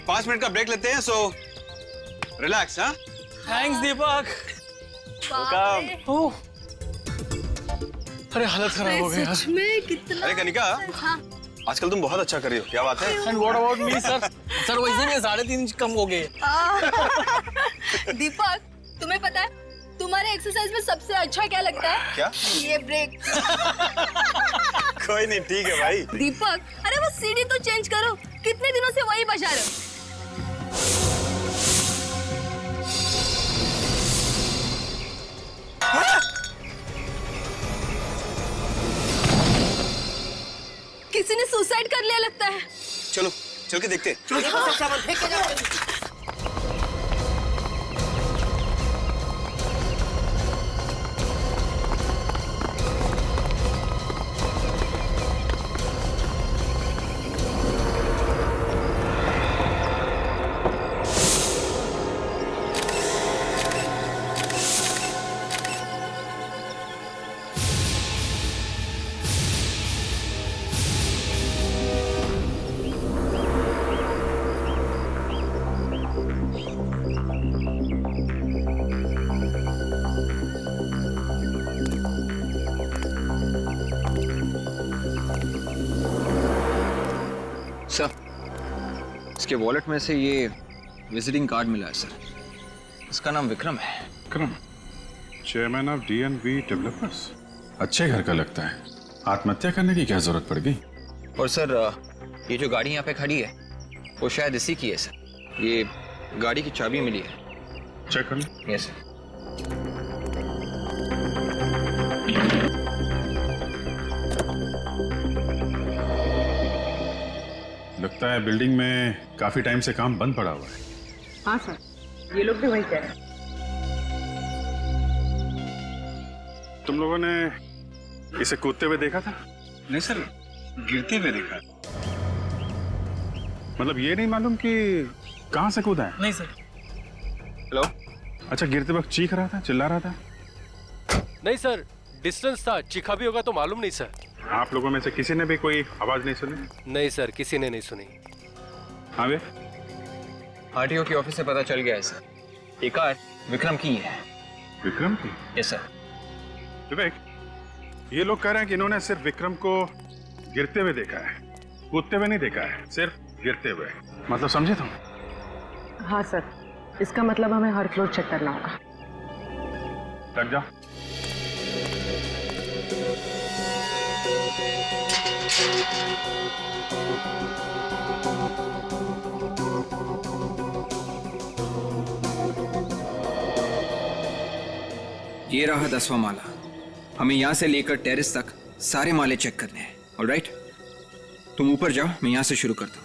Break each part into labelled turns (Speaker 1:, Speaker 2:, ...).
Speaker 1: 5 minute का break लेते हैं, सो रिलैक्स। हाँ,
Speaker 2: थैंक्स दीपक। ओह, अरे हालत खराब हो गई यार।
Speaker 3: सच में कितना।
Speaker 1: अरे कनिका,
Speaker 3: हाँ।
Speaker 1: आजकल तुम बहुत अच्छा कर रही हो, क्या बात है?
Speaker 2: And what about me sir? Sir वैसे भी 3.5 इंच कम हो गए।
Speaker 3: दीपक, तुम्हें पता है तुम्हारे एक्सरसाइज में सबसे अच्छा क्या लगता है?
Speaker 1: क्या?
Speaker 3: ये ब्रेक।
Speaker 1: कोई नहीं, ठीक है भाई।
Speaker 3: दीपक, अरे वो सीढ़ी तो चेंज करो, कितने दिनों से वही बजा रहे हो? किसी ने सुसाइड कर लिया लगता है।
Speaker 1: चलो चल के देखते हैं।
Speaker 4: सर, इसके वॉलेट में से ये विजिटिंग कार्ड मिला है सर। इसका नाम विक्रम है।
Speaker 5: Vikram, chairman of DNV developers. अच्छे घर का लगता है। आत्महत्या करने की क्या जरूरत पड़ गई?
Speaker 4: और सर, ये जो गाड़ी यहाँ पे खड़ी है वो शायद इसी की है सर। ये गाड़ी की चाबी मिली है।
Speaker 5: चेक कर लो।
Speaker 4: Yes sir.
Speaker 5: लगता है बिल्डिंग में काफी टाइम से काम बंद पड़ा हुआ है।
Speaker 6: हाँ सर, ये लोग भी वही कह रहे हैं।
Speaker 5: तुम लोगों ने इसे कूदते हुए देखा था?
Speaker 1: नहीं सर, गिरते हुए देखा।
Speaker 5: मतलब ये नहीं मालूम कि कहाँ से कूदा है?
Speaker 2: नहीं सर।
Speaker 4: हेलो।
Speaker 5: अच्छा, गिरते वक्त चीख रहा था, चिल्ला रहा था?
Speaker 7: नहीं सर, डिस्टेंस था, चीखा भी होगा तो मालूम नहीं सर।
Speaker 5: आप लोगों में से किसी ने भी कोई आवाज नहीं सुनी?
Speaker 7: नहीं सर, किसी ने नहीं सुनी।
Speaker 5: हाँ वे?
Speaker 4: RTO के ऑफिस से पता चल गया है सर। ये कार विक्रम की है।
Speaker 5: विक्रम की?
Speaker 4: Yes sir.
Speaker 5: विवेक, ये लोग कह रहे हैं कि इन्होंने सिर्फ विक्रम को गिरते हुए देखा है, कूदते हुए नहीं देखा है, सिर्फ गिरते हुए। मतलब समझे तुम?
Speaker 6: हाँ सर, इसका मतलब हमें हर फ्लोर चेक करना होगा।
Speaker 5: लग जाओ।
Speaker 4: ये रहा 10वां माला। हमें यहाँ से लेकर टेरेस तक सारे माले चेक करने हैं। ऑलराइट, तुम ऊपर जाओ, मैं यहाँ से शुरू करता हूँ।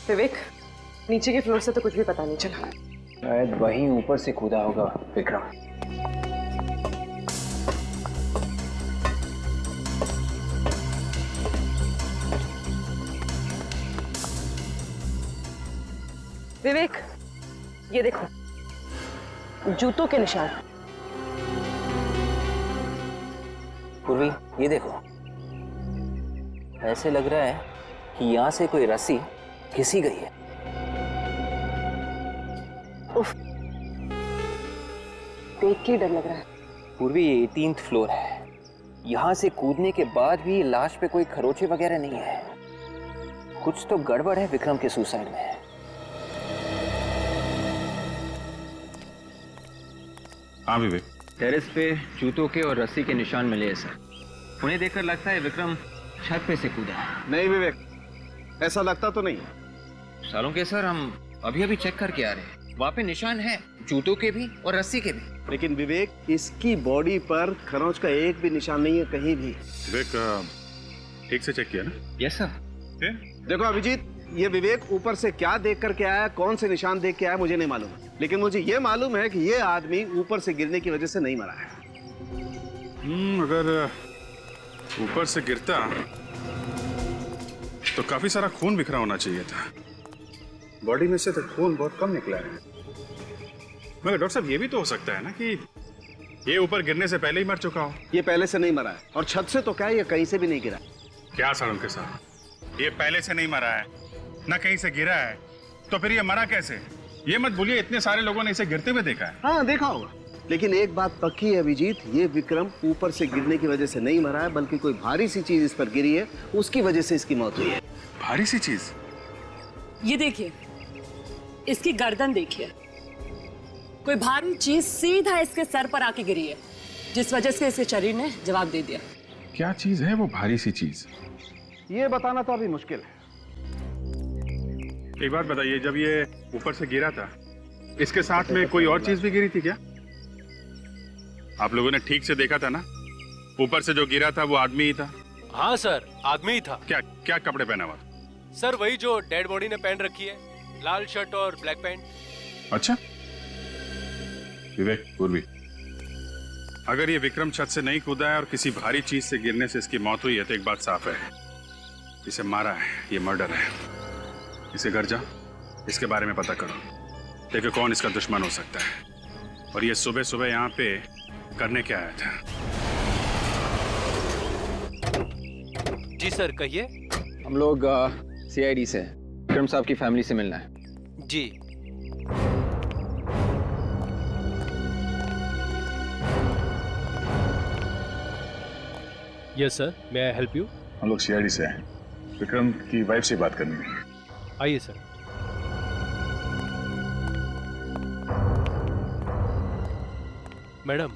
Speaker 6: विवेक, नीचे के फ्लोर से तो कुछ भी पता नहीं चला।
Speaker 4: शायद वहीं ऊपर से कूदा होगा विक्रम।
Speaker 6: विवेक, ये देखो, जूतों के निशान।
Speaker 8: पूर्वी, ये देखो, ऐसे लग रहा है कि यहाँ से कोई रस्सी घिसी गई है।
Speaker 6: उफ, देख के डर लग रहा है।
Speaker 8: पूर्वी, ये 18th फ्लोर है। यहाँ से कूदने के बाद भी लाश पे कोई खरोचे वगैरह नहीं है। कुछ तो गड़बड़ है विक्रम के सुसाइड में।
Speaker 5: हाँ विवेक,
Speaker 4: टेरेस पे जूतों के और रस्सी के निशान मिले हैं सर। उन्हें देखकर लगता है विक्रम छत पे से कूदा है।
Speaker 9: नहीं विवेक, ऐसा लगता तो नहीं।
Speaker 4: सालों के सर, हम अभी अभी चेक करके आ रहे हैं। वहाँ पे निशान है, जूतों के भी और रस्सी के भी।
Speaker 9: लेकिन विवेक, इसकी बॉडी पर खरोंच का एक भी निशान नहीं है कहीं भी।
Speaker 5: विवेक, ठीक से चेक किया ना?
Speaker 4: Yes sir.
Speaker 9: देखो अभिजीत, ये विवेक ऊपर से क्या देख करके आया, कौन से निशान देख के आया मुझे नहीं मालूम, लेकिन मुझे ये मालूम है कि ये आदमी ऊपर से गिरने की वजह से नहीं मरा है।
Speaker 5: अगर ऊपर से गिरता तो काफी सारा खून बिखरा होना चाहिए था। बॉडी में से तो खून बहुत कम निकला है। मगर डॉक्टर साहब, ये भी तो हो सकता है ना कि ये ऊपर गिरने से पहले ही मर चुका हो।
Speaker 9: ये पहले से नहीं मरा है, और छत से तो क्या, ये कहीं से भी नहीं गिरा।
Speaker 5: क्या सालों के साथ, ये पहले से नहीं मरा है, ना कहीं से गिरा है, तो फिर ये मरा कैसे? ये मत भूलिए, इतने सारे लोगों ने इसे गिरते हुए देखा है।
Speaker 9: हाँ देखा होगा, लेकिन एक बात पक्की है अभिजीत, ये विक्रम ऊपर से गिरने की वजह से नहीं मरा है, बल्कि कोई भारी सी चीज इस पर गिरी है, उसकी वजह से इसकी मौत हुई है।
Speaker 5: भारी सी चीज?
Speaker 6: ये देखिए, इसकी गर्दन देखिए, कोई भारी चीज सीधा इसके सर पर आके गिरी है, जिस वजह से इसके शरीर ने जवाब दे दिया।
Speaker 5: क्या चीज है वो भारी सी चीज?
Speaker 9: ये बताना तो अभी मुश्किल है।
Speaker 5: एक बात बताइए, जब ये ऊपर से गिरा था, इसके साथ में कोई और चीज भी गिरी थी क्या? आप लोगों ने ठीक से देखा था ना? ऊपर से जो गिरा था वो आदमी ही था?
Speaker 7: हाँ सर, आदमी ही था।
Speaker 5: क्या क्या कपड़े पहना हुआ था?
Speaker 7: सर वही जो डेड बॉडी ने पहन रखी है, लाल शर्ट और ब्लैक पैंट।
Speaker 5: अच्छा विवेक, पूर्वी, अगर ये विक्रम छत से नहीं कूदा है और किसी भारी चीज से गिरने से इसकी मौत हुई है, तो एक बात साफ है, इसे मारा है, ये मर्डर है। इसे घर जा, इसके बारे में पता करो, देखो कौन इसका दुश्मन हो सकता है, और ये सुबह सुबह यहाँ पे करने क्या आया था।
Speaker 7: जी सर, कहिए।
Speaker 4: हम लोग CID से विक्रम साहब की फैमिली से मिलना है।
Speaker 7: जी। Yes sir, may I help you?
Speaker 5: हम लोग CID से हैं, विक्रम की वाइफ से बात करनी है।
Speaker 7: आइए सर। मैडम,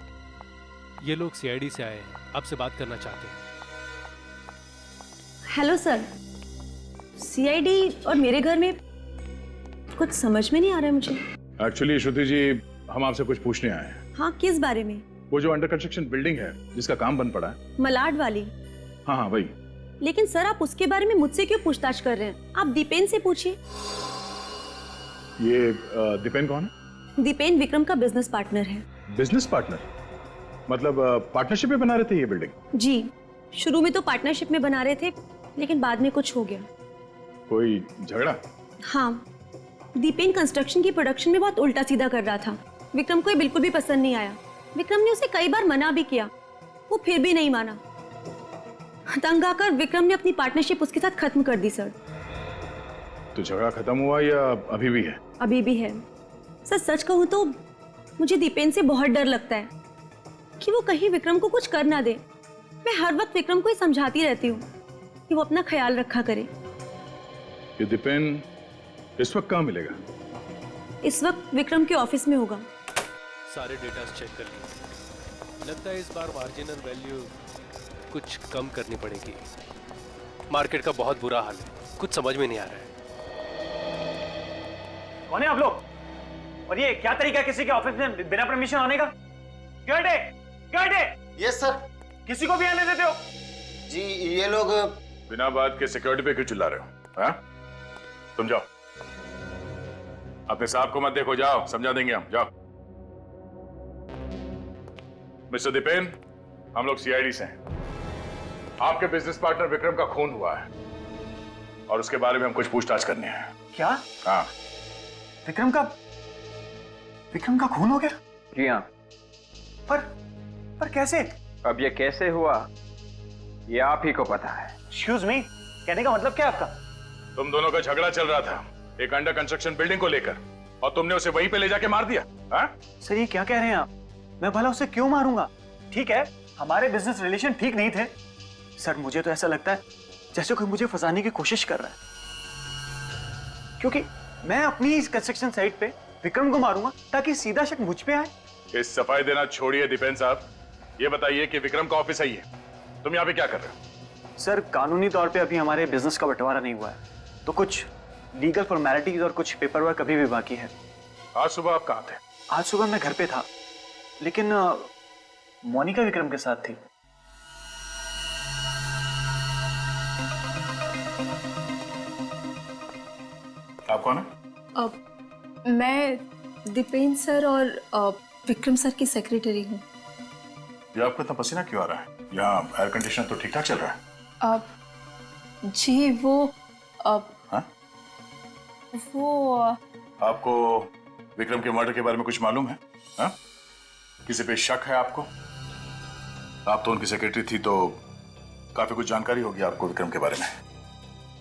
Speaker 7: ये लोग CID से आए हैं, आपसे बात करना चाहते हैं।
Speaker 3: हेलो सर, CID और मेरे घर में कुछ समझ में नहीं आ रहा है मुझे।
Speaker 5: एक्चुअली श्रुति जी, हम आपसे कुछ पूछने आए हैं।
Speaker 3: हाँ, किस बारे में?
Speaker 5: वो जो अंडर कंस्ट्रक्शन बिल्डिंग है जिसका काम बन पड़ा है।
Speaker 3: मलाड वाली?
Speaker 5: हाँ हाँ वही।
Speaker 3: लेकिन सर, आप उसके बारे में मुझसे क्यों पूछताछ कर रहे हैं? आप दीपेन से पूछिए।
Speaker 5: ये दीपेन कौन है?
Speaker 3: दीपेन विक्रम का बिजनेस पार्टनर है।
Speaker 5: Business partner? मतलब पार्टनरशिप में बना रहे थे ये बिल्डिंग?
Speaker 3: जी, शुरू में तो पार्टनरशिप में बना रहे थे, लेकिन बाद में कुछ हो गया।
Speaker 5: कोई झगड़ा?
Speaker 3: हाँ, दीपेन कंस्ट्रक्शन की प्रोडक्शन में बहुत उल्टा सीधा कर रहा था। विक्रम को ये बिल्कुल भी पसंद नहीं आया। विक्रम ने उसे कई बार मना भी किया, वो फिर भी नहीं माना। तंग आकर विक्रम ने अपनी पार्टनरशिप उसके साथ खत्म कर दी सर।
Speaker 5: तो झगड़ा खत्म हुआ या अभी भी है?
Speaker 3: अभी भी है सर। सच कहूँ तो मुझे दीपेन से बहुत डर लगता है कि वो कहीं विक्रम को कुछ कर ना दे। मैं हर वक्त विक्रम को ही समझाती रहती हूँ कि वो अपना ख्याल रखा करे।
Speaker 5: ये दीपेन इस वक्त कहाँ मिलेगा?
Speaker 3: इस वक्त विक्रम के ऑफिस में होगा।
Speaker 7: सारे डेटा चेक कर लिए, लगता है इस बार मार्जिनल वैल्यू कुछ कम करनी पड़ेगी। मार्केट का बहुत बुरा हाल है, कुछ समझ में नहीं आ रहा है।
Speaker 10: कौन है आप लोग? और ये क्या तरीका है किसी के ऑफिस में बिना परमिशन आने का?
Speaker 9: Yes sir.
Speaker 10: किसी को भी आने देते हो?
Speaker 9: जी, ये लोग
Speaker 5: बिना बात के सिक्योरिटी पे क्यों चिल्ला रहे हो? हाँ? तुम जाओ, अपने साहब को मत देखो, जाओ, समझा देंगे हम, जाओ। मिस्टर दीपेन, हम लोग CID से हैं। आपके बिजनेस पार्टनर विक्रम का खून हुआ है और उसके बारे में हम कुछ पूछताछ करनी है।
Speaker 10: क्या?
Speaker 5: हाँ।
Speaker 10: विक्रम का खून हो गया?
Speaker 8: जी हाँ।
Speaker 10: पर कैसे?
Speaker 8: अब ये कैसे हुआ ये आप ही को पता है।
Speaker 10: एक्सक्यूज मी, कहने का मतलब क्या है आपका?
Speaker 5: तुम दोनों का झगड़ा चल रहा था एक अंडर कंस्ट्रक्शन बिल्डिंग को लेकर, और तुमने उसे वहीं पे ले जाके मार दिया। हाँ?
Speaker 10: सर, ये क्या कह रहे हैं आप? मैं भला उसे क्यों मारूंगा? ठीक है, हमारे बिजनेस रिलेशन ठीक नहीं थे। सर मुझे तो ऐसा लगता है जैसे कोई मुझे फंसाने की कोशिश कर रहा है, क्योंकि मैं अपनी इस कंस्ट्रक्शन साइट पे विक्रम को मारूंगा ताकि सीधा शक मुझ पे आए।
Speaker 5: इस सफाई देना छोड़िए दीपेन साहब, ये बताइए कि विक्रम का ऑफिस है, तुम यहाँ पे क्या कर रहे हो?
Speaker 10: सर कानूनी तौर पे अभी हमारे बिजनेस का बंटवारा नहीं हुआ है, तो कुछ लीगल फॉर्मेलिटीज और कुछ पेपर वर्क अभी भी बाकी है।
Speaker 5: आज सुबह आप कहाँ थे?
Speaker 10: आज सुबह मैं घर पे था, लेकिन मोनिका विक्रम के साथ थी।
Speaker 5: आप कौन है?
Speaker 11: मैं दीपेन सर और विक्रम सर की सेक्रेटरी हूँ।
Speaker 5: ये आपको इतना पसीना क्यों आ रहा है? यहाँ एयर कंडीशनर तो ठीक ठाक चल रहा है।
Speaker 11: जी वो
Speaker 5: हाँ?
Speaker 11: वो
Speaker 5: आपको विक्रम के मर्डर के बारे में कुछ मालूम है? हाँ? किसी पे शक है आपको? आप तो उनकी सेक्रेटरी थी, तो काफी कुछ जानकारी होगी आपको विक्रम के बारे में।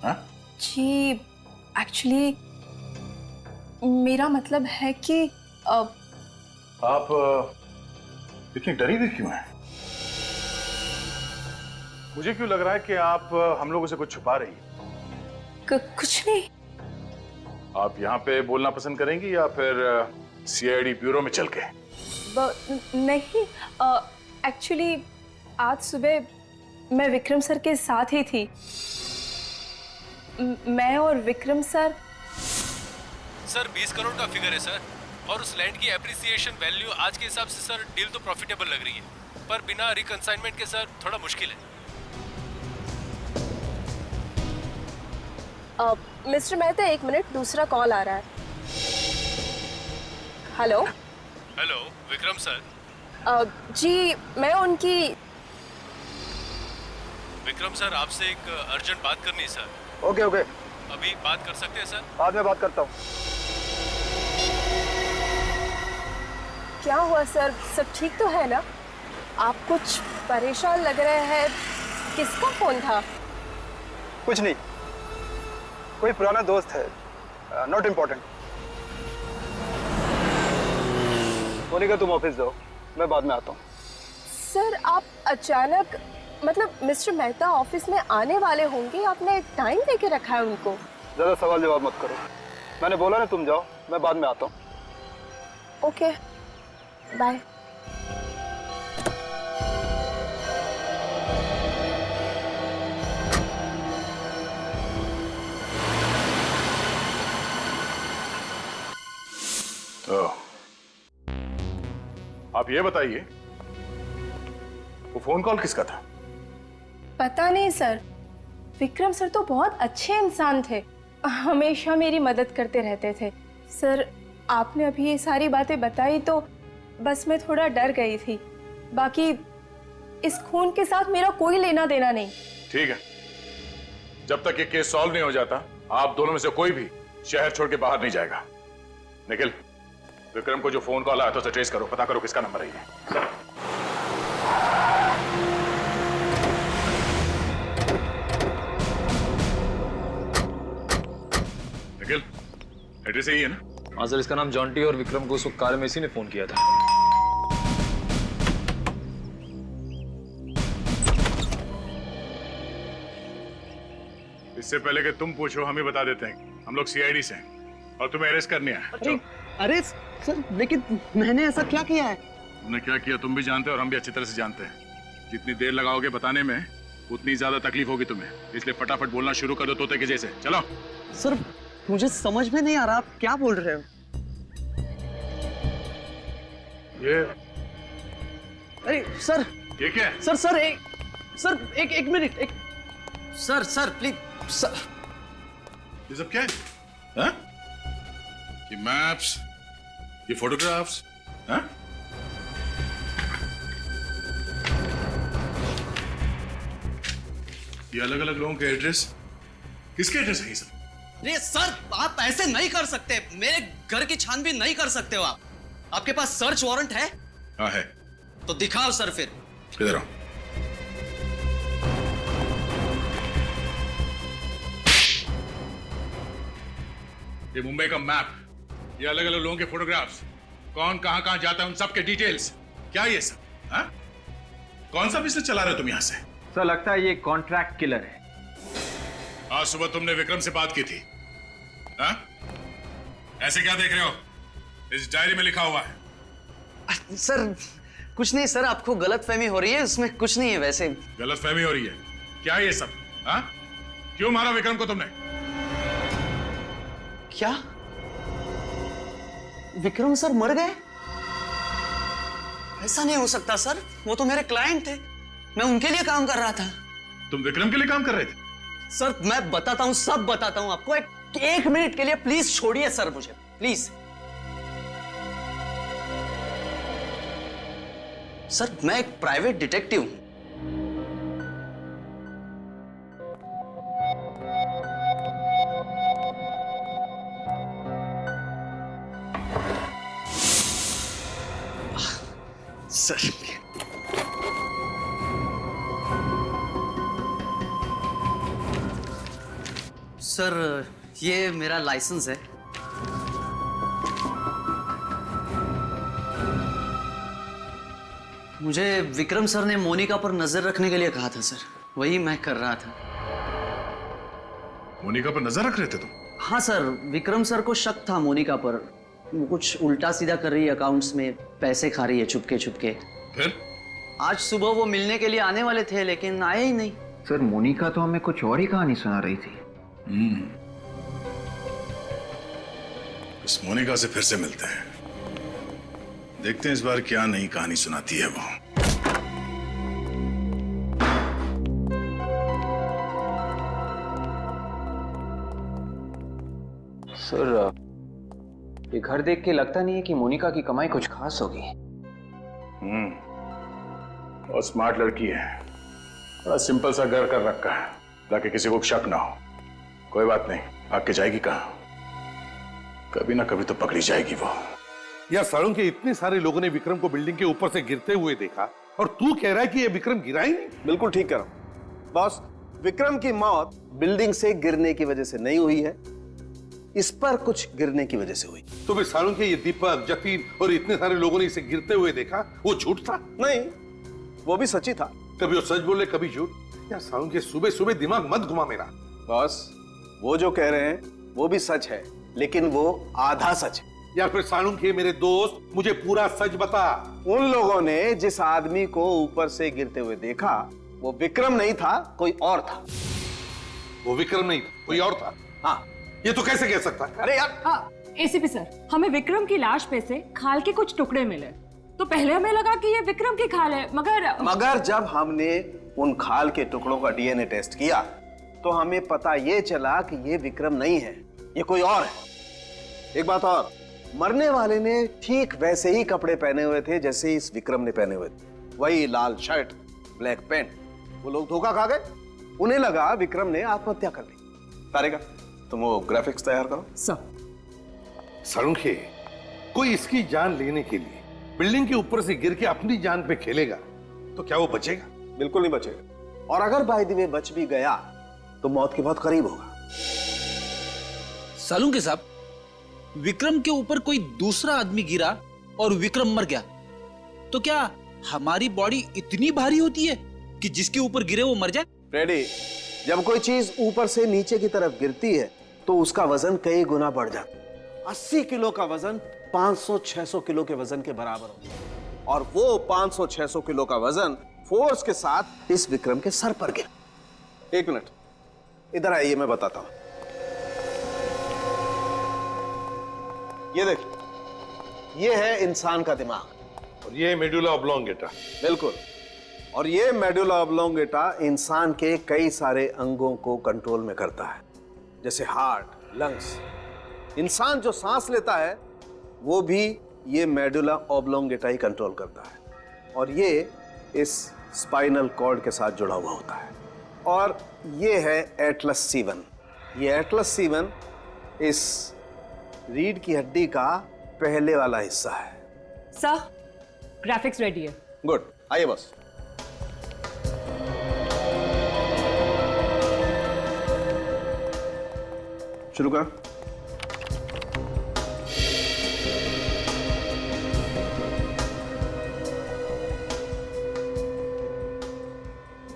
Speaker 5: हाँ?
Speaker 11: जी एक्चुअली मेरा मतलब है कि
Speaker 5: आप इतनी डरी हुई क्यों हैं? मुझे क्यों लग रहा है कि आप हम लोगों से कुछ छुपा रही हैं?
Speaker 11: कुछ नहीं।
Speaker 5: आप यहाँ पे बोलना पसंद करेंगी या फिर सीआईडी ब्यूरो में चल के?
Speaker 11: नहीं, एक्चुअली आज सुबह मैं विक्रम सर के साथ ही थी। मैं और विक्रम सर
Speaker 7: 20 करोड़ का फिगर है सर, और उस लैंड की एप्रिसिएशन वैल्यू आज के हिसाब से सर डील तो प्रॉफिटेबल लग रही है, पर बिना रिकंसाइनमेंट के सर थोड़ा मुश्किल है।
Speaker 11: मिस्टर मेहता, एक मिनट, दूसरा कॉल आ रहा है। Hello
Speaker 7: Vikram sir.
Speaker 11: जी मैं उनकी
Speaker 7: विक्रम सर आपसे एक अर्जेंट बात करनी है सर।
Speaker 9: ओके
Speaker 7: अभी बात कर सकते हैं सर?
Speaker 9: बाद में बात करता हूँ।
Speaker 11: क्या हुआ सर, सब ठीक तो है ना? आप कुछ परेशान लग रहे हैं। किसका फोन था?
Speaker 9: कुछ नहीं, कोई पुराना दोस्त है, नॉट इम्पोर्टेंट। मोनिका तुम ऑफिस जाओ, मैं बाद में आता हूँ।
Speaker 11: सर आप अचानक, मतलब मिस्टर मेहता ऑफिस में आने वाले होंगे, आपने टाइम देके रखा है उनको।
Speaker 9: ज्यादा सवाल जवाब मत करो, मैंने बोला ना तुम जाओ, मैं बाद में आता हूँ।
Speaker 11: Okay bye.
Speaker 5: तो आप ये बताइए, वो फोन कॉल किसका था?
Speaker 11: पता नहीं सर, विक्रम सर तो बहुत अच्छे इंसान थे, हमेशा मेरी मदद करते रहते थे। सर आपने अभी ये सारी बातें बताई तो बस मैं थोड़ा डर गई थी, बाकी इस खून के साथ मेरा कोई लेना देना नहीं।
Speaker 5: ठीक है, जब तक ये केस सॉल्व नहीं हो जाता आप दोनों में से कोई भी शहर छोड़ के बाहर नहीं जाएगा। निखिल, विक्रम को जो फोन कॉल आया था उसे ट्रेस करो, पता करो किसका नंबर है ये। निखिल, एड्रेस यही है ना?
Speaker 2: हाँ सर, इसका नाम जॉन्टी और विक्रम को उस वक्त कार में इसी ने फोन किया था।
Speaker 5: इससे पहले कि तुम पूछो हम ही बता देते हैं, हम लोग सीआईडी से हैं और तुम्हें अरेस्ट करने आए।
Speaker 9: अरे सर, लेकिन मैंने ऐसा क्या किया है?
Speaker 5: तुमने क्या किया तुम भी जानते हो और हम भी अच्छी तरह से जानते हैं। जितनी देर लगाओगे बताने में उतनी ज्यादा तकलीफ होगी तुम्हें, इसलिए फटाफट बोलना शुरू कर दो तोते के जैसे। चलो।
Speaker 12: सर मुझे समझ में नहीं आ रहा, आप क्या बोल रहे हो?
Speaker 5: ये
Speaker 12: अरे सर,
Speaker 5: ये क्या है?
Speaker 12: सर एक मिनट, सर प्लीज सर।
Speaker 5: ये सब क्या है? हाँ? ये मैप्स, ये फोटोग्राफ्स, हाँ? ये अलग अलग लोगों के एड्रेस, किसके एड्रेस है ये सब?
Speaker 12: अरे सर आप ऐसे नहीं कर सकते, मेरे घर की छानबीन नहीं कर सकते हो आप। आपके पास सर्च वारंट है?
Speaker 5: हाँ है।
Speaker 12: तो दिखाओ सर फिर।
Speaker 5: इधर आओ। ये मुंबई का मैप, ये अलग अलग लोगों के फोटोग्राफ्स, कौन कहां कहां जाता है उन सब के डिटेल्स, क्या ये सब? हाँ? कौन सा बिजनेस चला रहे हो तुम यहाँ से?
Speaker 4: सर लगता है ये कॉन्ट्रैक्ट किलर है।
Speaker 5: आज सुबह तुमने विक्रम से बात की थी, हाँ? ऐसे क्या देख रहे हो? इस डायरी में लिखा हुआ है।
Speaker 12: सर कुछ नहीं सर, आपको गलतफहमी हो रही है, उसमें कुछ नहीं है। वैसे
Speaker 5: गलतफहमी हो रही है क्या ये सब? हाँ? क्यों मारा विक्रम को तुमने?
Speaker 12: क्या विक्रम सर मर गए? ऐसा नहीं हो सकता सर, वो तो मेरे क्लाइंट थे, मैं उनके लिए काम कर रहा था।
Speaker 5: तुम विक्रम के लिए काम कर रहे थे?
Speaker 12: सर मैं बताता हूँ, सब बताता हूँ आपको। एक मिनट के लिए प्लीज छोड़िए सर मुझे, प्लीज। सर मैं एक प्राइवेट डिटेक्टिव हूं। सर सर ये मेरा लाइसेंस है। मुझे विक्रम सर ने मोनिका पर नजर रखने के लिए कहा था सर, वही मैं कर रहा था।
Speaker 5: मोनिका पर नजर रख रहे थे तुम?
Speaker 12: हाँ सर, विक्रम सर को शक था मोनिका पर, वो कुछ उल्टा सीधा कर रही है, अकाउंट्स में पैसे खा रही है छुपके छुपके।
Speaker 5: फिर
Speaker 12: आज सुबह वो मिलने के लिए आने वाले थे लेकिन आए ही नहीं।
Speaker 4: सर मोनिका तो हमें कुछ और ही कहानी सुना रही थी।
Speaker 5: इस मोनिका से फिर से मिलते हैं, देखते हैं इस बार क्या नई कहानी सुनाती है वो।
Speaker 4: सर ये घर देख के लगता नहीं है कि मोनिका की कमाई कुछ खास होगी।
Speaker 5: और स्मार्ट लड़की है, बड़ा सिंपल सा घर कर रखा है ताकि किसी को शक ना हो। कोई बात नहीं, आके जाएगी कहाँ, कभी ना कभी तो पकड़ी जाएगी वो।
Speaker 13: यार सालुंखे के इतने सारे लोगों ने विक्रम को बिल्डिंग के ऊपर से गिरते हुए देखा और तू कह रहा है कि ये विक्रम गिरा ही नहीं?
Speaker 9: बिल्कुल ठीक कह रहा हूं बॉस। विक्रम की मौत बिल्डिंग से गिरने की वजह से नहीं हुई है, इस पर कुछ गिरने की वजह से हुई।
Speaker 13: तो फिर सालुंखे ये दीपक, जतीन और इतने सारे लोगों ने इसे गिरते हुए देखा, वो झूठ था?
Speaker 9: नहीं, वो भी सच्ची था।
Speaker 13: कभी वो सच बोले कभी झूठ। यार सालुंखे सुबह सुबह दिमाग मत घुमा मेरा।
Speaker 9: बॉस वो जो कह रहे हैं वो भी सच है, लेकिन वो आधा सच है।
Speaker 13: यार फिर सालुंखे मेरे दोस्त, मुझे पूरा सच बता।
Speaker 9: उन लोगों ने जिस आदमी को ऊपर से गिरते हुए देखा वो विक्रम नहीं था, कोई और था।
Speaker 13: वो विक्रम नहीं था, कोई और था?
Speaker 9: हाँ।
Speaker 13: ये तो कैसे कह सकता?
Speaker 9: अरे यार
Speaker 6: हाँ, एसीपी सर, हमें विक्रम की लाश पे से खाल के कुछ टुकड़े मिले, तो पहले हमें लगा कि ये विक्रम की खाल है, मगर
Speaker 9: जब हमने उन खाल के टुकड़ों का डीएनए टेस्ट किया तो हमें पता ये चला कि ये विक्रम नहीं है, ये कोई और है। एक बात और, मरने वाले ने ठीक वैसे ही कपड़े पहने हुए थे जैसे इस विक्रम ने पहने हुए थे, वही लाल शर्ट, ब्लैक पैंट। वो लोग धोखा खा गए, उन्हें लगा विक्रम ने आत्महत्या कर ली। तारिका तुम वो ग्राफिक्स तैयार करो।
Speaker 13: सालुंखे, कोई इसकी जान लेने के लिए बिल्डिंग के ऊपर से गिर के अपनी जान पे खेलेगा तो क्या वो बचेगा?
Speaker 9: बिल्कुल नहीं बचेगा, और अगर बाय द वे बच भी गया तो मौत के बहुत करीब होगा।
Speaker 2: सालुंखे साहब, विक्रम के ऊपर कोई दूसरा आदमी गिरा और विक्रम मर गया, तो क्या हमारी बॉडी इतनी भारी होती है कि जिसके ऊपर गिरे वो मर जाए?
Speaker 9: फ्रेडी, जब कोई चीज ऊपर से नीचे की तरफ गिरती है तो उसका वजन कई गुना बढ़ जाता है। 80 किलो का वजन 500-600 किलो के वजन के बराबर होता है, और वो 500-600 किलो का वजन फोर्स के साथ इस विक्रम के सर पर गिरा। एक मिनट इधर आइए, मैं बताता हूं। ये देखिए, ये है इंसान का दिमाग
Speaker 13: और ये मेडुला ऑब्लोंगेटा।
Speaker 9: बिल्कुल, और ये मेडुला ऑब्लोंगेटा इंसान के कई सारे अंगों को कंट्रोल में करता है, जैसे हार्ट, लंग्स। इंसान जो सांस लेता है वो भी ये मेडुला ऑब्लोंगेटा ही कंट्रोल करता है, और ये इस स्पाइनल कॉर्ड के साथ जुड़ा हुआ होता है। और ये है एटलस C1। ये एटलस C1 इस रीढ़ की हड्डी का पहले वाला हिस्सा है।
Speaker 6: सर, ग्राफिक्स रेडी है।
Speaker 9: गुड, आइए बस। शुरू कर।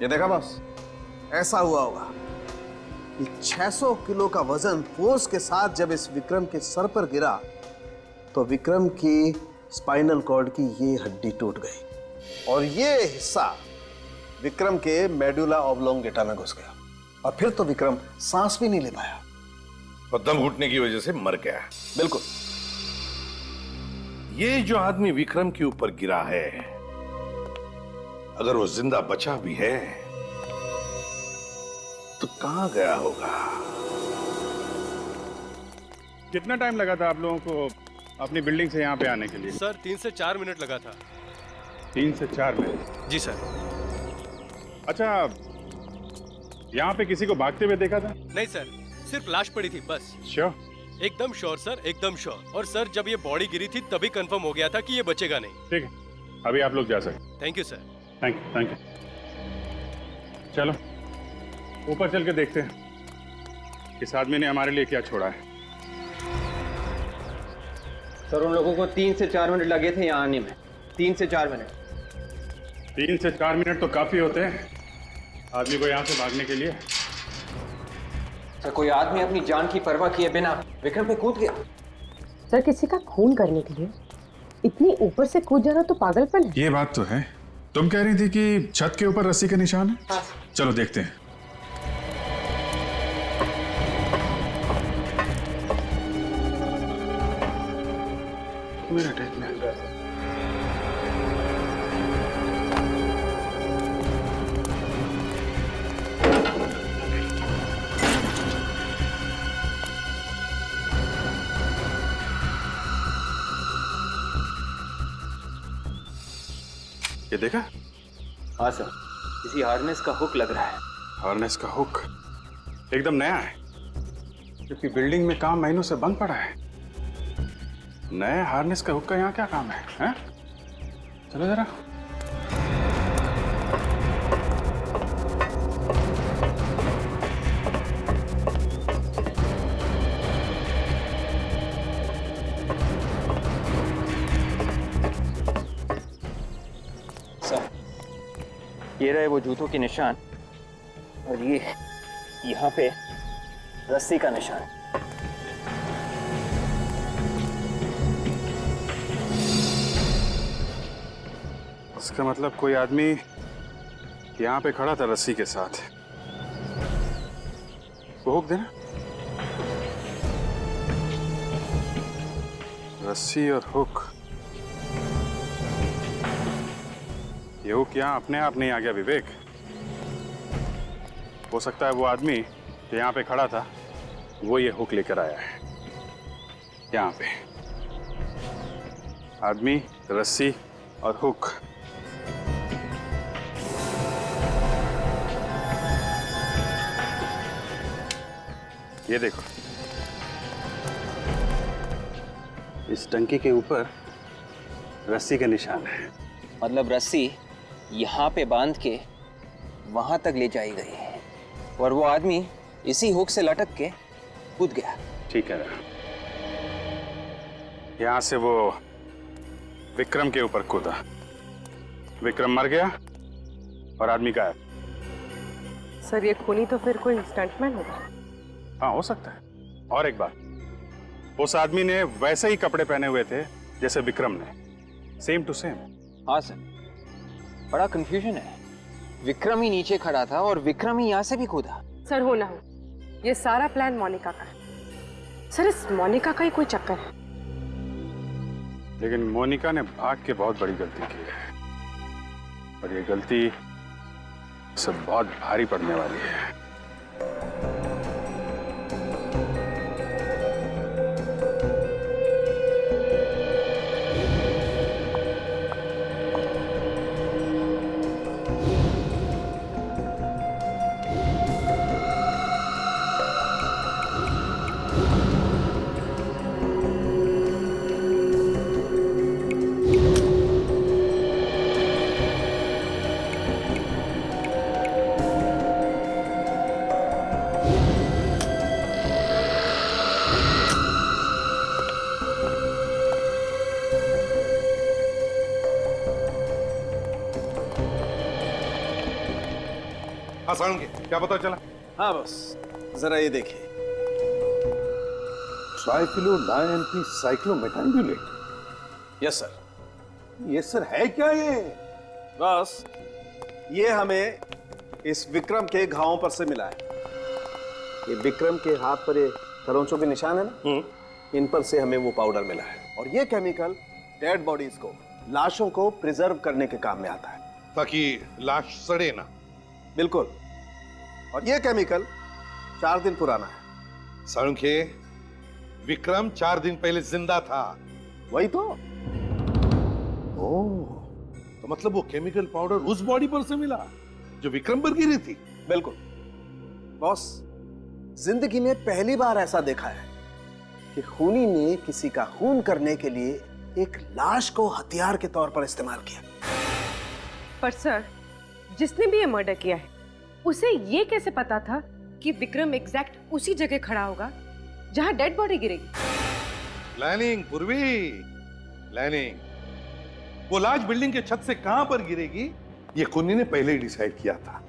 Speaker 9: ये देखा बॉस, ऐसा हुआ होगा कि 600 किलो का वजन फोर्स के साथ जब इस विक्रम के सर पर गिरा तो विक्रम की स्पाइनल कॉर्ड की ये हड्डी टूट गई और ये हिस्सा विक्रम के मेडुला ऑब्लोंगेटा में घुस गया और फिर तो विक्रम सांस भी नहीं ले पाया
Speaker 13: और दम घुटने की वजह से मर गया।
Speaker 9: बिल्कुल।
Speaker 13: ये जो आदमी विक्रम के ऊपर गिरा है, अगर वो जिंदा बचा भी है तो कहां गया होगा?
Speaker 5: कितना टाइम लगा था आप लोगों को अपनी बिल्डिंग से यहाँ पे आने के लिए?
Speaker 7: सर 3 से 4 मिनट लगा था।
Speaker 5: 3 से 4 मिनट?
Speaker 7: जी सर।
Speaker 5: अच्छा, यहाँ पे किसी को भागते हुए देखा था?
Speaker 7: नहीं सर, सिर्फ लाश पड़ी थी बस।
Speaker 5: श्योर?
Speaker 7: एकदम श्योर सर, एकदम श्योर। और सर जब ये बॉडी गिरी थी तभी कंफर्म हो गया था कि ये बचेगा नहीं।
Speaker 5: ठीक है, अभी आप लोग जा सकते।
Speaker 7: Thank you sir.
Speaker 5: Thank you, thank you. चलो ऊपर चल के देखते हैं इस आदमी ने हमारे लिए क्या छोड़ा है।
Speaker 4: सर उन लोगों को 3 से 4 मिनट लगे थे यहाँ आने में। 3 से 4 मिनट।
Speaker 5: 3 से 4 मिनट तो काफी होते हैं आदमी को यहाँ से भागने के लिए।
Speaker 4: सर कोई आदमी अपनी जान की परवाह किए बिना विक्रम पे कूद गया।
Speaker 6: सर किसी का खून करने के लिए इतनी ऊपर से कूद जाना तो पागलपन है।
Speaker 5: ये बात तो है। तुम कह रही थी कि छत के ऊपर रस्सी के निशान है?
Speaker 4: हाँ।
Speaker 5: चलो देखते हैं। एक मिनट। ये देखा?
Speaker 4: हाँ सर, किसी हार्नेस का हुक लग रहा है।
Speaker 5: हार्नेस का हुक एकदम नया है, क्योंकि बिल्डिंग में काम महीनों से बंद पड़ा है। नए हार्नेस का हुक का यहाँ क्या काम है, हैं? चलो जरा।
Speaker 4: सर ये रहे वो जूतों के निशान और ये यहाँ पे रस्सी का निशान।
Speaker 5: इसका मतलब कोई आदमी यहाँ पे खड़ा था रस्सी के साथ। वो हुक देना। रस्सी और हुक, ये हुक यहाँ अपने आप नहीं आ गया विवेक। हो सकता है वो आदमी जो यहाँ पे खड़ा था वो ये हुक लेकर आया है। यहाँ पे आदमी, रस्सी और हुक। ये देखो, इस टंकी के ऊपर रस्सी का निशान है।
Speaker 8: मतलब रस्सी यहाँ पे बांध के वहां तक ले जाई गई है और वो आदमी इसी हुक से लटक के कूद गया।
Speaker 5: ठीक है, यहां से वो विक्रम के ऊपर कूदा। विक्रम मर गया और आदमी गायब।
Speaker 6: सर ये खूनी तो फिर कोई स्टंटमैन होगा।
Speaker 5: हाँ हो सकता है। और एक बात, उस आदमी ने वैसे ही कपड़े पहने हुए थे जैसे विक्रम ने, सेम टू सेम।
Speaker 8: हाँ सर, बड़ा कंफ्यूजन है। विक्रम ही नीचे खड़ा था और विक्रम ही यहाँ से भी कूदा।
Speaker 6: सर हो ना हो, ये सारा प्लान मोनिका का है। सर इस मोनिका का ही कोई चक्कर है।
Speaker 5: लेकिन मोनिका ने भाग के बहुत बड़ी गलती की है और ये गलती सब बहुत भारी पड़ने वाली है।
Speaker 13: हाँ सारंगे, क्या पता चला?
Speaker 9: हाँ बस, जरा ये देखिए।
Speaker 13: ट्राइक्लोडाइएनपी साइक्लोमेटाम्बुलेट।
Speaker 9: Yes sir.
Speaker 13: ये सर है क्या ये?
Speaker 9: बस ये हमें इस विक्रम के घावों पर से मिला है। ये विक्रम के हाथ पर ये खरोंचों के निशान है ना, इन पर से हमें वो पाउडर मिला है। और ये केमिकल डेड बॉडीज को, लाशों को प्रिजर्व करने के काम में आता है,
Speaker 13: ताकि लाश सड़े ना।
Speaker 9: बिल्कुल। और ये केमिकल 4 दिन पुराना है।
Speaker 13: सारंगे, विक्रम 4 दिन पहले जिंदा था।
Speaker 9: वही तो।
Speaker 13: ओह, तो मतलब वो केमिकल पाउडर उस बॉडी पर से मिला जो विक्रम पर गिरी थी?
Speaker 9: बिल्कुल बॉस, जिंदगी में पहली बार ऐसा देखा है कि खूनी ने किसी का खून करने के लिए एक लाश को हथियार के तौर पर इस्तेमाल किया।
Speaker 14: पर सर, जिसने भी ये मर्डर किया है, उसे ये कैसे पता था कि विक्रम एग्जैक्ट उसी जगह खड़ा होगा जहां डेड बॉडी गिरेगी?
Speaker 13: प्लानिंग पूर्वी, प्लानिंग। वो लाश बिल्डिंग के छत से कहां पर गिरेगी ये खूनी ने पहले ही डिसाइड किया था।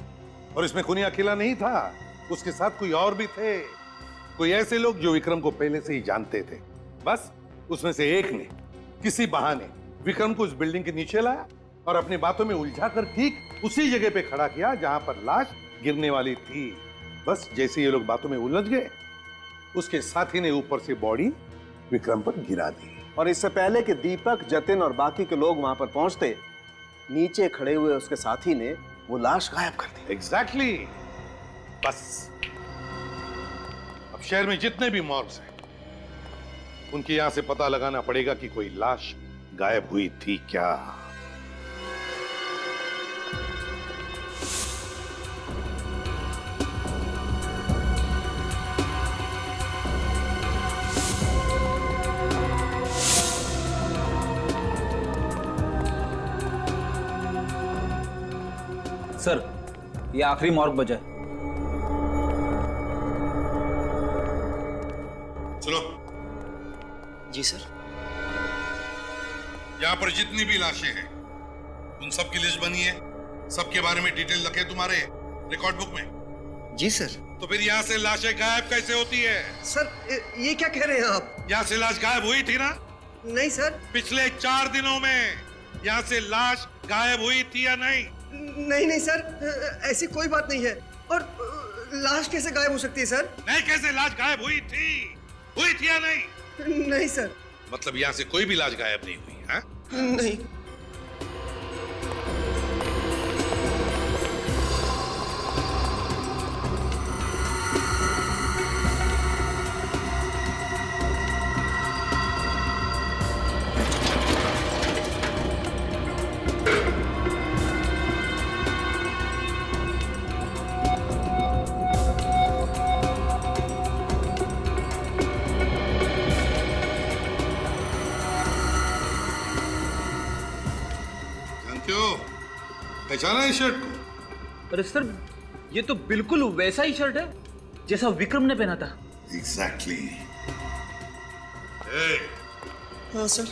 Speaker 13: और इसमें खूनी अकेला नहीं था, उसके साथ कोई और भी थे। कोई ऐसे लोग जो विक्रम को पहले से ही जानते थे। बस उसमें से एक ने किसी बहाने विक्रम को इस बिल्डिंग के नीचे लाया और अपनी बातों में उलझाकर ठीक उसी जगह पे खड़ा किया जहां पर लाश गिरने वाली थी। बस जैसे ये लोग बातों में उलझ गए, उसके साथी ने ऊपर से बॉडी विक्रम पर गिरा दी।
Speaker 9: और इससे पहले कि दीपक, जतिन और बाकी के लोग वहां पर पहुंचते, नीचे खड़े हुए उसके साथी ने वो लाश गायब कर दी।
Speaker 13: एग्जैक्टली। बस अब शहर में जितने भी मॉर्ग्स हैं, उनके यहां से पता लगाना पड़ेगा कि कोई लाश गायब हुई थी क्या।
Speaker 2: सर, ये आखिरी मॉर्ग बजा है।
Speaker 13: सुनो
Speaker 12: जी सर।
Speaker 13: यहाँ पर जितनी भी लाशें हैं, उन सब की लिस्ट बनी है, सबके बारे में डिटेल लिखे तुम्हारे रिकॉर्ड बुक में?
Speaker 12: जी सर।
Speaker 13: तो फिर यहाँ से लाशें गायब कैसे होती है?
Speaker 12: सर, ये क्या कह रहे हैं आप?
Speaker 13: यहाँ से लाश गायब हुई थी ना?
Speaker 12: नहीं सर।
Speaker 13: पिछले 4 दिनों में यहाँ से लाश गायब हुई थी या नहीं?
Speaker 12: नहीं सर, ऐसी कोई बात नहीं है। और लाश कैसे गायब हो सकती है सर?
Speaker 13: नहीं, कैसे लाश गायब हुई थी या नहीं?
Speaker 12: नहीं सर।
Speaker 13: मतलब यहाँ से कोई भी लाश गायब नहीं हुई है?
Speaker 12: नहीं।
Speaker 13: पहचाना इस शर्ट को?
Speaker 2: अरे सर, ये तो बिल्कुल वैसा ही शर्ट है जैसा विक्रम ने पहना था।
Speaker 13: एग्जैक्टली।
Speaker 12: हाँ सर।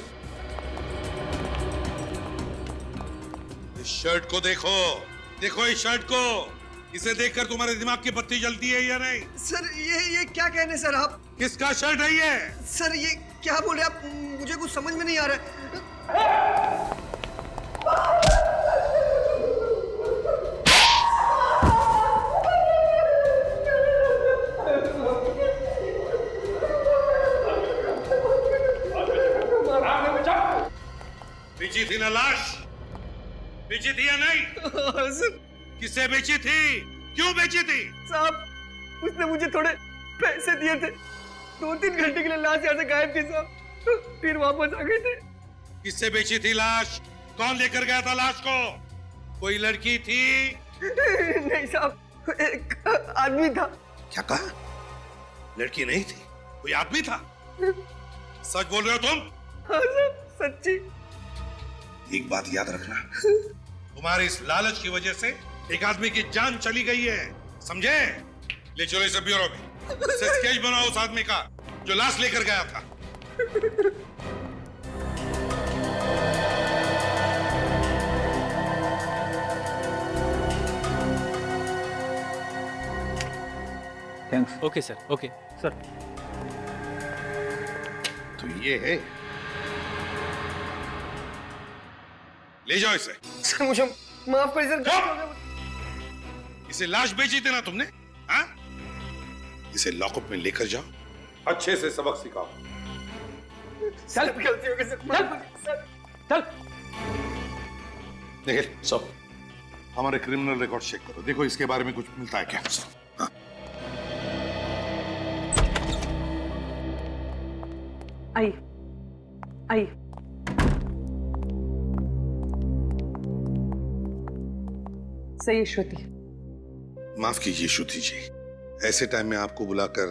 Speaker 13: इस शर्ट को देखो, देखो इस शर्ट को। इसे देखकर तुम्हारे दिमाग की बत्ती जलती है या नहीं?
Speaker 12: सर, ये क्या कह रहे हैं सर आप?
Speaker 13: किसका शर्ट है ये?
Speaker 12: सर, ये क्या बोल रहे हैं आप? मुझे कुछ समझ में नहीं आ रहा है।
Speaker 13: बेची थी ना लाश? बेची थी या नहीं?
Speaker 12: सर।
Speaker 13: किसे बेची थी? क्यों बेची थी?
Speaker 12: साहब, उसने मुझे थोड़े पैसे दिए थे। 2-3 घंटे के लिए लाश यहाँ से गायब थी साहब, फिर वापस आ गए थे।
Speaker 13: किससे बेची थी लाश? कौन लेकर गया था लाश को? कोई लड़की थी?
Speaker 12: नहीं साहब, एक आदमी था।
Speaker 13: क्या कहा? लड़की नहीं थी, कोई आदमी था? सच बोल रहे हो तुम?
Speaker 12: हाँ साहब, सच्ची।
Speaker 13: एक बात याद रखना, तुम्हारे इस लालच की वजह से एक आदमी की जान चली गई है, समझे? ले चलो इसे ब्यूरो में, स्केच बनाओ उस आदमी का जो लाश लेकर गया था।
Speaker 10: Thanks.
Speaker 7: Okay sir, okay
Speaker 10: sir.
Speaker 13: तो ये है, ले जाओ इसे।
Speaker 12: सर मुझे माफ कर सर।
Speaker 13: इसे लाश बेची थी ना तुमने? हाँ? इसे लॉकअप में लेकर जाओ, अच्छे से सबक सिखाओ।
Speaker 12: चल गलती हो गई सर।
Speaker 10: चल।
Speaker 13: निखिल, सब हमारे क्रिमिनल रिकॉर्ड चेक करो, देखो इसके बारे में कुछ मिलता है क्या। हाँ।
Speaker 14: आई आई सही श्रुति।
Speaker 13: माफ कीजिए श्रुति जी, ऐसे टाइम में आपको बुलाकर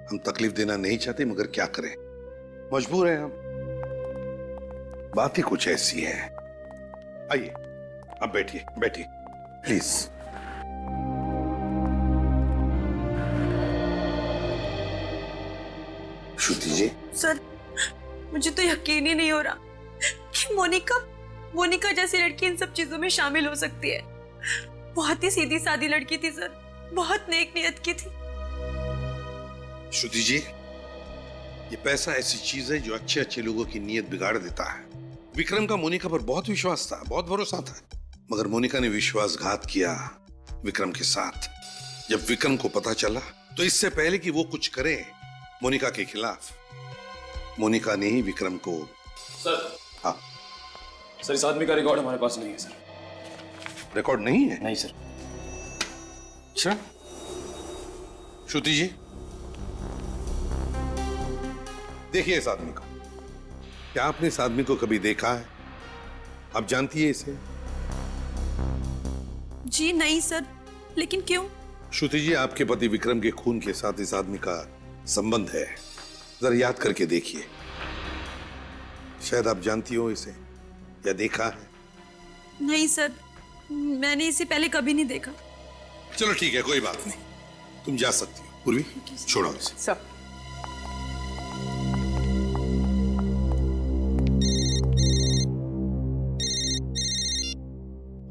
Speaker 13: हम तकलीफ देना नहीं चाहते, मगर क्या करें, मजबूर हैं हम। बात ही कुछ ऐसी है। आइए, अब बैठिए बैठिए प्लीज। Shruti ji.
Speaker 3: सर, मुझे तो यकीन ही नहीं हो रहा कि मोनिका जैसी लड़की इन सब चीजों में शामिल हो सकती है। बहुत ही सीधी सादी लड़की थी सर, बहुत नेक नियत की थी।
Speaker 13: श्रुति जी, ये पैसा ऐसी चीज है जो अच्छे अच्छे लोगों की नीयत बिगाड़ देता है। विक्रम का मोनिका पर बहुत विश्वास था, बहुत भरोसा था, मगर मोनिका ने विश्वासघात किया विक्रम के साथ। जब विक्रम को पता चला तो इससे पहले कि वो कुछ करे मोनिका के खिलाफ, मोनिका ने ही विक्रम को।
Speaker 15: सर।
Speaker 13: हाँ
Speaker 15: सर, इस आदमी का रिकॉर्ड हमारे पास नहीं है सर।
Speaker 13: रिकॉर्ड नहीं है?
Speaker 15: नहीं सर।
Speaker 13: अच्छा, श्रुति जी देखिए इस आदमी को, क्या आपने इस आदमी को कभी देखा है? आप जानती है इसे?
Speaker 3: जी नहीं सर, लेकिन क्यों?
Speaker 13: श्रुति जी, आपके पति विक्रम के खून के साथ इस आदमी का संबंध है, जरा याद करके देखिए, शायद आप जानती हो इसे या देखा है।
Speaker 3: नहीं सर, मैंने इसे पहले कभी नहीं देखा।
Speaker 13: चलो ठीक है, कोई बात नहीं, तुम जा सकती हो। पूर्वी, छोड़ो इसे।
Speaker 14: सब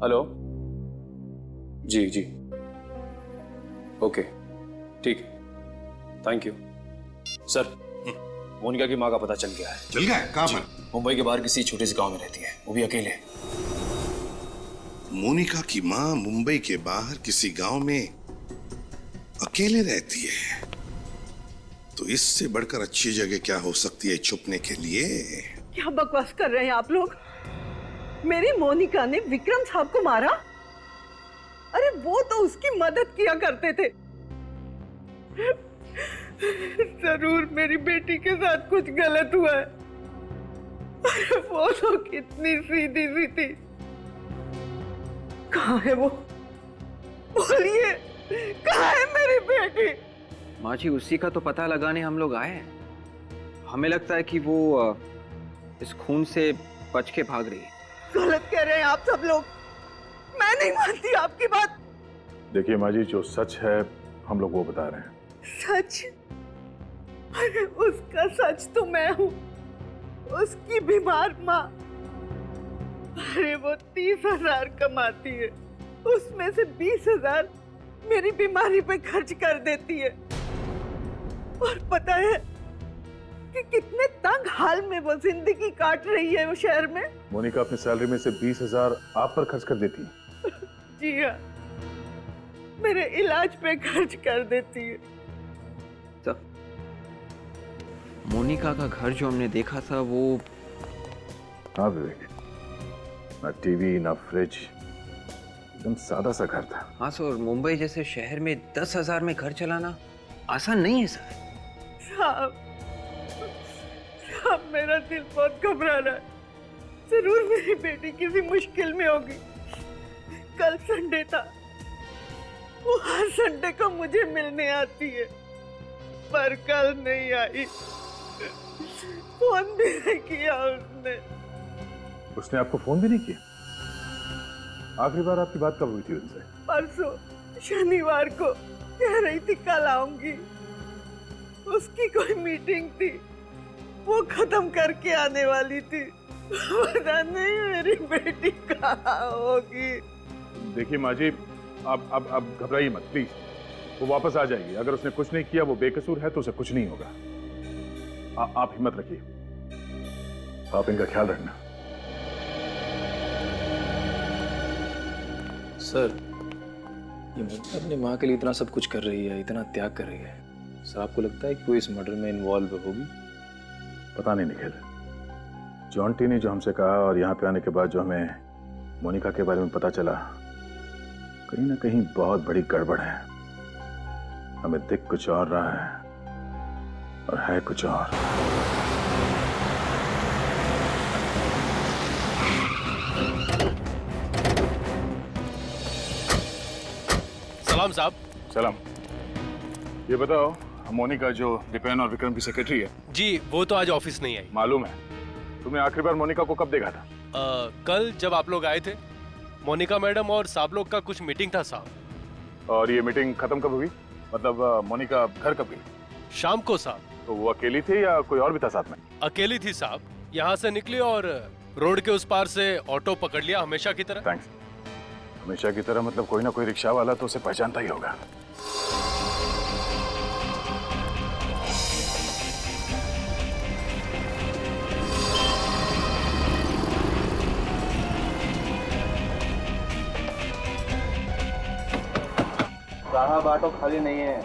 Speaker 15: हेलो जी जी, ओके ठीक है, थैंक यू सर। मोनिका की माँ का पता चल गया है।
Speaker 13: चल गया है? कहाँ पर?
Speaker 15: मुंबई के बाहर किसी छोटे से गांव में रहती है, वो भी अकेले।
Speaker 13: मोनिका की माँ मुंबई के बाहर किसी गांव में अकेले रहती है, तो इससे बढ़कर अच्छी जगह क्या हो सकती है छुपने के लिए?
Speaker 14: क्या बकवास कर रहे हैं आप लोग? मेरी मोनिका ने विक्रम साहब को मारा? अरे वो तो उसकी मदद किया करते थे। जरूर मेरी बेटी के साथ कुछ गलत हुआ है। अरे वो तो कितनी सीधी सी थी। कहाँ है वो? बोलिए, कहाँ है मेरी बेटी?
Speaker 8: माँ जी, उसी का तो पता लगाने हम लोग आए हैं। हमें लगता है कि वो इस खून से बच के भाग रही है।
Speaker 14: गलत कह रहे हैं आप सब लोग, मैं नहीं मानती आपकी बात।
Speaker 16: देखिए माँ जी, जो सच है हम लोग वो बता रहे हैं।
Speaker 14: सच? अरे उसका सच तो मैं हूँ, उसकी बीमार माँ। अरे वो 30,000 कमाती है, उसमें से 20,000 मेरी बीमारी पे खर्च कर देती है। और पता है कि कितने तंग हाल में वो जिंदगी काट रही है वो शहर में।
Speaker 16: मोनिका अपनी सैलरी में से 20,000 आप पर खर्च कर देती है।
Speaker 14: जी हाँ, मेरे इलाज पे खर्च कर देती है।
Speaker 8: तो मोनिका का घर जो हमने देखा था वो।
Speaker 16: हाँ विवेक, ना टीवी ना फ्रिज, एकदम सादा सा घर था।
Speaker 8: हाँ सर, मुंबई जैसे शहर में 10,000 में घर चलाना आसान नहीं है सर।
Speaker 14: साहब, मेरा दिल बहुत घबरा रहा है। जरूर मेरी बेटी किसी मुश्किल में होगी। कल संडे था, वो हर संडे को मुझे मिलने आती है, पर कल नहीं आई। फोन भी नहीं किया उसने।
Speaker 16: उसने आपको फोन भी नहीं किया? आखिरी बार आपकी बात कब हुई थी उनसे?
Speaker 14: परसों शनिवार को, कह रही थी कल आऊंगी। उसकी कोई मीटिंग थी, वो खत्म करके आने वाली थी। पता नहीं मेरी बेटी कहाँ होगी।
Speaker 16: देखिए माँ जी, आप घबराइए मत प्लीज। वो वापस आ जाएगी। अगर उसने कुछ नहीं किया, वो बेकसूर है, तो उसे कुछ नहीं होगा। आप हिम्मत रखिए, आप इनका ख्याल रखना।
Speaker 15: सर, ये महिला अपनी माँ के लिए इतना सब कुछ कर रही है, इतना त्याग कर रही है। सर, आपको लगता है कि वो इस मर्डर में इन्वॉल्व होगी?
Speaker 16: पता नहीं निखिल, जॉन्टी ने जो हमसे कहा और यहाँ पे आने के बाद जो हमें मोनिका के बारे में पता चला, कहीं ना कहीं बहुत बड़ी गड़बड़ है। हमें दिख कुछ और रहा है और है कुछ और।
Speaker 7: सलाम साहब।
Speaker 16: सलाम। ये बताओ, मोनिका जो दीपेन और विक्रम की सेक्रेटरी है।
Speaker 7: जी, वो तो आज ऑफिस नहीं आई।
Speaker 16: मालूम है। तुमने आखिरी बार मोनिका को कब देखा था?
Speaker 7: कल जब आप लोग आए थे। मोनिका मैडम और साहब लोग का कुछ मीटिंग था साहब।
Speaker 16: और ये मीटिंग खत्म कब हुई? मतलब मोनिका घर कब गई?
Speaker 7: शाम को साहब।
Speaker 16: तो वो अकेली थी या कोई और भी था साथ में?
Speaker 7: अकेली थी साहब। यहाँ से निकली और रोड के उस पार से ऑटो पकड़ लिया, हमेशा की तरह।
Speaker 16: थैंक्स। हमेशा की तरह मतलब कोई ना कोई रिक्शा वाला तो उसे पहचानता ही होगा।
Speaker 10: साहब, ऑटो खाली नहीं है।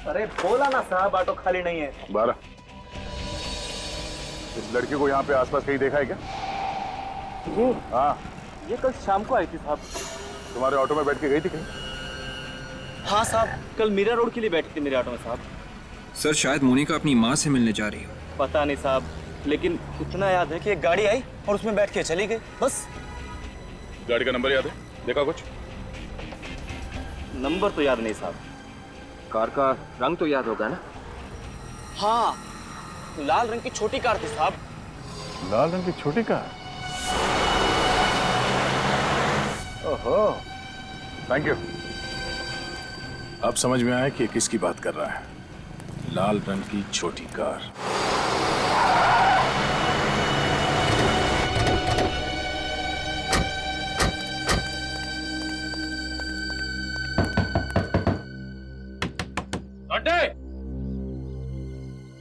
Speaker 10: अरे बोला ना साहब, ऑटो खाली नहीं है।
Speaker 16: 12। इस लड़की को यहाँ पे आसपास कहीं देखा है क्या?
Speaker 10: ये
Speaker 16: हाँ,
Speaker 10: ये कल शाम को आई थी साहब।
Speaker 16: तुम्हारे ऑटो में बैठ के गई थी कहीं?
Speaker 10: हाँ साहब, कल मीरा रोड के लिए बैठी थी मेरे ऑटो में साहब।
Speaker 8: सर, शायद मोनिका अपनी माँ से मिलने जा रही हो।
Speaker 10: पता नहीं साहब, लेकिन इतना याद है कि एक गाड़ी आई और उसमें बैठ के चली गई, बस।
Speaker 16: गाड़ी का नंबर याद है? देखा कुछ?
Speaker 10: नंबर तो याद नहीं साहब।
Speaker 8: कार का रंग तो याद होगा ना?
Speaker 10: हाँ, लाल रंग की छोटी कार थी साहब।
Speaker 16: लाल रंग की छोटी कार? ओहो, थैंक यू। अब समझ में आया कि किसकी बात कर रहा है। लाल रंग की छोटी कार।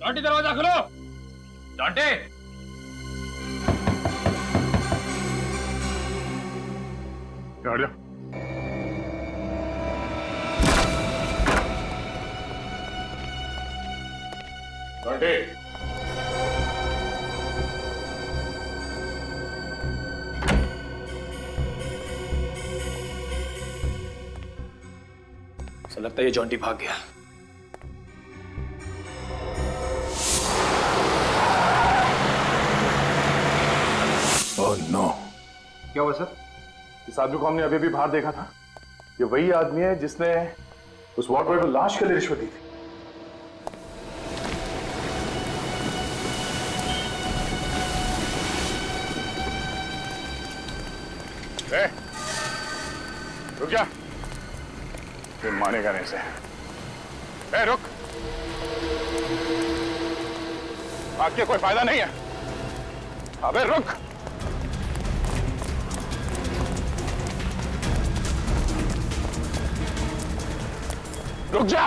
Speaker 15: जॉन्टी, दरवाजा खोलो। जॉन्टी,
Speaker 16: हट जा। जॉन्टी,
Speaker 15: ऐसा लगता है ये जॉन्टी भाग गया।
Speaker 16: Oh no.
Speaker 15: क्या हुआ सर?
Speaker 16: इस आदमी को हमने अभी भी बाहर देखा था। ये वही आदमी है जिसने उस वार्ड बॉय को लाश के लिए रिश्वत दी थी। रुक जा, फिर मानेगा नहीं से। रुक, भाग के कोई फायदा नहीं है। अबे रुक। रुक जा।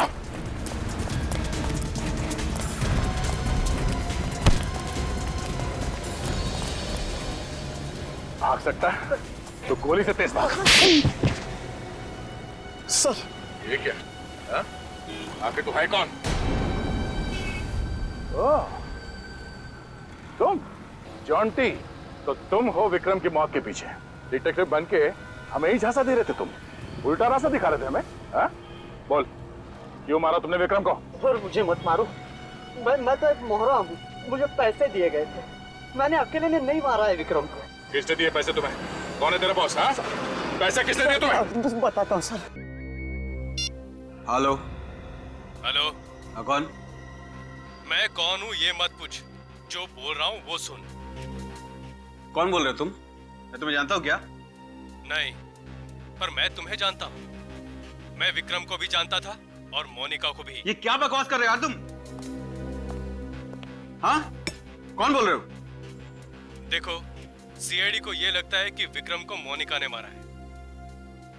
Speaker 16: भाग सकता है तो गोली से तेज भाग।
Speaker 10: सर,
Speaker 16: ये क्या? हाँ? आखिर तू है कौन? ओह, तुम जॉन्टी? तो तुम हो विक्रम की मौत के पीछे। डिटेक्टिव बन के हमें ही झांसा दे रहे थे तुम। उल्टा रास्ता दिखा रहे थे हमें। हाँ? बोल, क्यों मारा तुमने विक्रम को?
Speaker 10: सर मुझे मत मारो। मैं तो एक मोहरा हूँ, मुझे पैसे दिए गए थे। मैंने अकेले ने नहीं मारा है विक्रम को।
Speaker 16: किसने दिए पैसे तुम्हें? कौन है तेरा बॉस? हाँ? पैसे किसने दिए तुम्हें?
Speaker 10: बताता हूँ सर।
Speaker 1: हेलो।
Speaker 7: हेलो।
Speaker 1: हाँ, कौन?
Speaker 7: मैं कौन हूँ ये मत पूछ, जो बोल रहा हूँ वो सुन।
Speaker 1: कौन बोल रहे हो तुम? मैं तुम्हें जानता हूँ क्या?
Speaker 7: नहीं, पर मैं तुम्हें जानता हूँ। मैं विक्रम को भी जानता था और मोनिका को भी।
Speaker 1: ये क्या बकवास कर रहे हो यार तुम? हाँ? कौन बोल रहे हो?
Speaker 7: देखो, सीआईडी को यह लगता है कि विक्रम को मोनिका ने मारा है,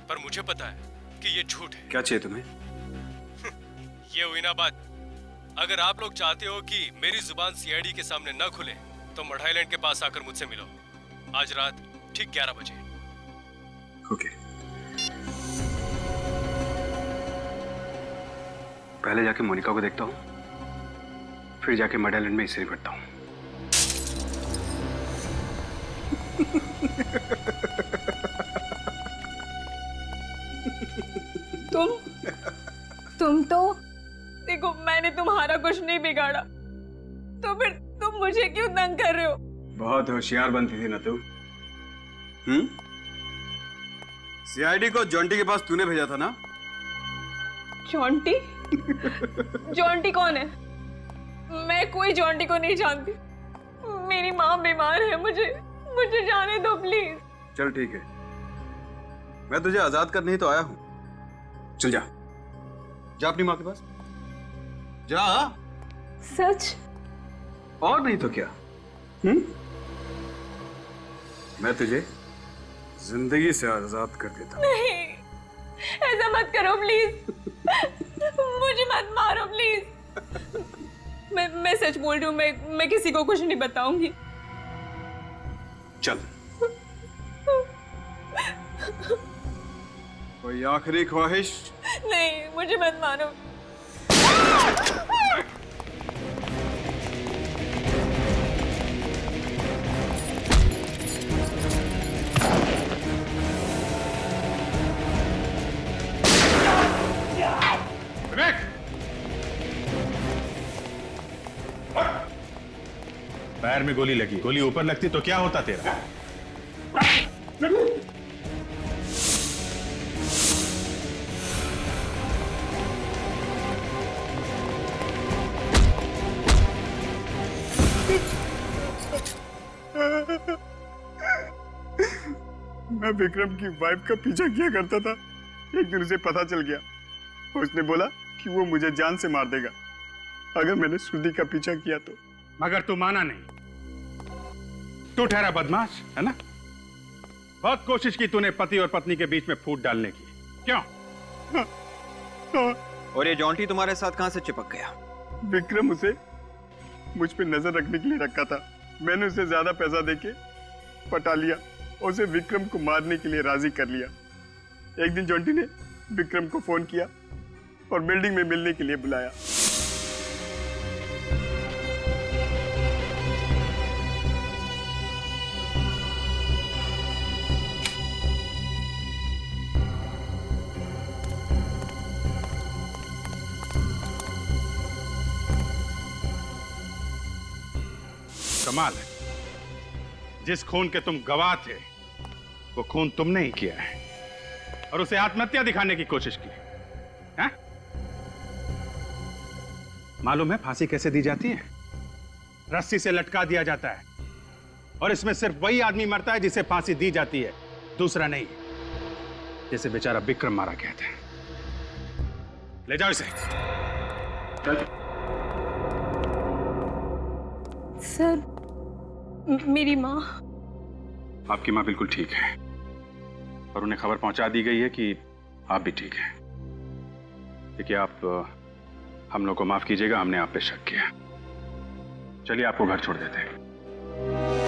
Speaker 7: पर मुझे पता है कि ये झूठ है।
Speaker 5: क्या चाहिए तुम्हें?
Speaker 7: ये हुई ना बात। अगर आप लोग चाहते हो कि मेरी जुबान सीआईडी के सामने न खुले तो मड आइलैंड के पास आकर मुझसे मिलो आज रात ठीक 11 बजे।
Speaker 5: ओके। पहले जाके मोनिका को देखता हूँ, फिर जाके मड आइलैंड में इससे निपटता हूँ।
Speaker 11: तुम तो देखो, मैंने तुम्हारा कुछ नहीं बिगाड़ा, तो फिर तुम मुझे क्यों तंग कर रहे हो?
Speaker 5: बहुत होशियार बनती थी ना तू। सीआईडी को जॉन्टी के पास तूने भेजा था ना?
Speaker 11: जॉन्टी? जॉन्टी कौन है? मैं कोई जॉन्टी को नहीं जानती। मेरी माँ बीमार है, मुझे जाने दो प्लीज।
Speaker 5: चल ठीक है, मैं तुझे आजाद करने ही तो आया हूं। चल जा, जा अपनी माँ के पास जा।
Speaker 11: सच?
Speaker 5: और नहीं तो क्या? मैं तुझे जिंदगी से आजाद कर देता।
Speaker 11: नहीं, ऐसा मत करो प्लीज। मुझे मत मारो प्लीज। मैं सच बोल रही हूँ, मैं किसी को कुछ नहीं बताऊंगी।
Speaker 5: चल, कोई आखिरी ख्वाहिश?
Speaker 11: नहीं, मुझे मत मारो।
Speaker 5: पैर में गोली लगी, गोली ऊपर लगती तो क्या होता तेरा?
Speaker 17: मैं विक्रम की वाइफ का पीछा किया करता था। एक दिन उसे पता चल गया, उसने बोला कि वो मुझे जान से मार देगा अगर मैंने श्रुति का पीछा किया तो।
Speaker 5: मगर तू माना नहीं, तू ठहरा बदमाश है ना? बहुत कोशिश की तूने पति और पत्नी के बीच में फूट डालने की, क्यों?
Speaker 8: और ये जॉन्टी तुम्हारे साथ कहां से चिपक गया?
Speaker 17: विक्रम उसे मुझ पे नजर रखने के लिए रखा था। मैंने उसे ज्यादा पैसा देके पटा लिया, उसे विक्रम को मारने के लिए राजी कर लिया। एक दिन जॉन्टी ने विक्रम को फोन किया और बिल्डिंग में मिलने के लिए बुलाया।
Speaker 5: कमाल है, जिस खून के तुम गवाह थे वो खून तुमने ही किया है और उसे आत्महत्या दिखाने की कोशिश की है? मालूम है फांसी कैसे दी जाती है? रस्सी से लटका दिया जाता है और इसमें सिर्फ वही आदमी मरता है जिसे फांसी दी जाती है, दूसरा नहीं। जैसे बेचारा विक्रम मारा गया था। ले जाओ इसे। चल।
Speaker 11: सर, मेरी माँ?
Speaker 5: आपकी माँ बिल्कुल ठीक है और उन्हें खबर पहुंचा दी गई है कि आप भी ठीक हैं। देखिए, आप हम लोग को माफ कीजिएगा, हमने आप पे शक किया। चलिए आपको घर छोड़ देते हैं।